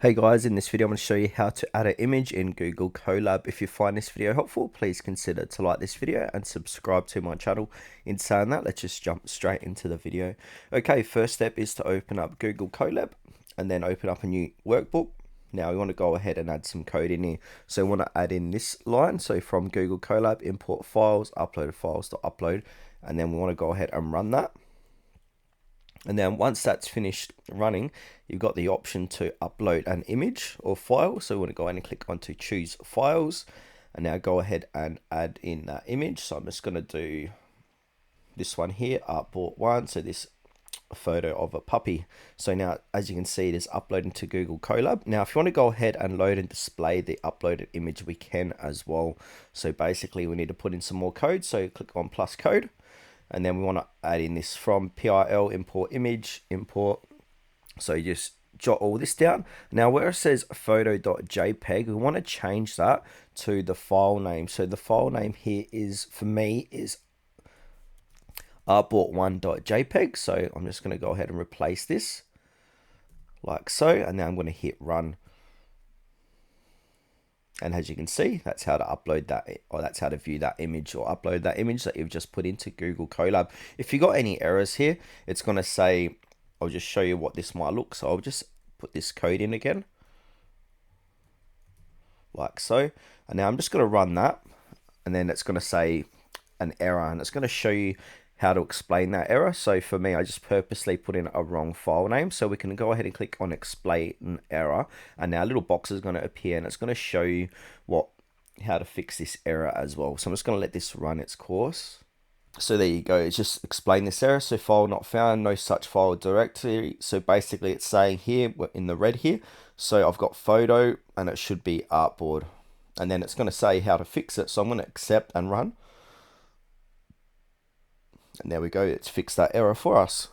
Hey guys, in this video I'm going to show you how to add an image in Google Colab. If you find this video helpful, please consider to like this video and subscribe to my channel. In saying that, let's just jump straight into the video. Okay, first step is to open up Google Colab and then open up a new workbook. Now we want to go ahead and add some code in here. So we want to add in this line. So from Google Colab, import files, uploaded files to upload, and then we want to go ahead and run that. And then once that's finished running, you've got the option to upload an image or file. So we want to go ahead and click onto choose files and now go ahead and add in that image. So I'm just going to do this one here, artboard one. So this photo of a puppy. So now, as you can see, it is uploading to Google Colab. Now, if you want to go ahead and load and display the uploaded image, we can as well. So basically we need to put in some more code. So click on plus code. And then we want to add in this from PIL import image import. So you just jot all this down. Now where it says photo.jpg, we want to change that to the file name. So the file name here is, for me, is artboard1.jpg. So I'm just going to go ahead and replace this like so. And now I'm going to hit run. And as you can see, that's how to upload that, or that's how to view that image or upload that image that you've just put into Google Colab. If you got any errors here, it's going to say, I'll just show you what this might look. So I'll just put this code in again, like so. And now I'm just going to run that. And then it's going to say an error, and it's going to show you how to explain that error. So for me, I just purposely put in a wrong file name. So we can go ahead and click on explain error, and now a little box is going to appear and it's going to show you how to fix this error as well. So I'm just going to let this run its course. So there you go, it's just explain this error. So file not found, no such file directory. So basically it's saying here in the red here, so I've got photo and it should be artboard, and then it's going to say how to fix it. So I'm going to accept and run. And there we go, it's fixed that error for us.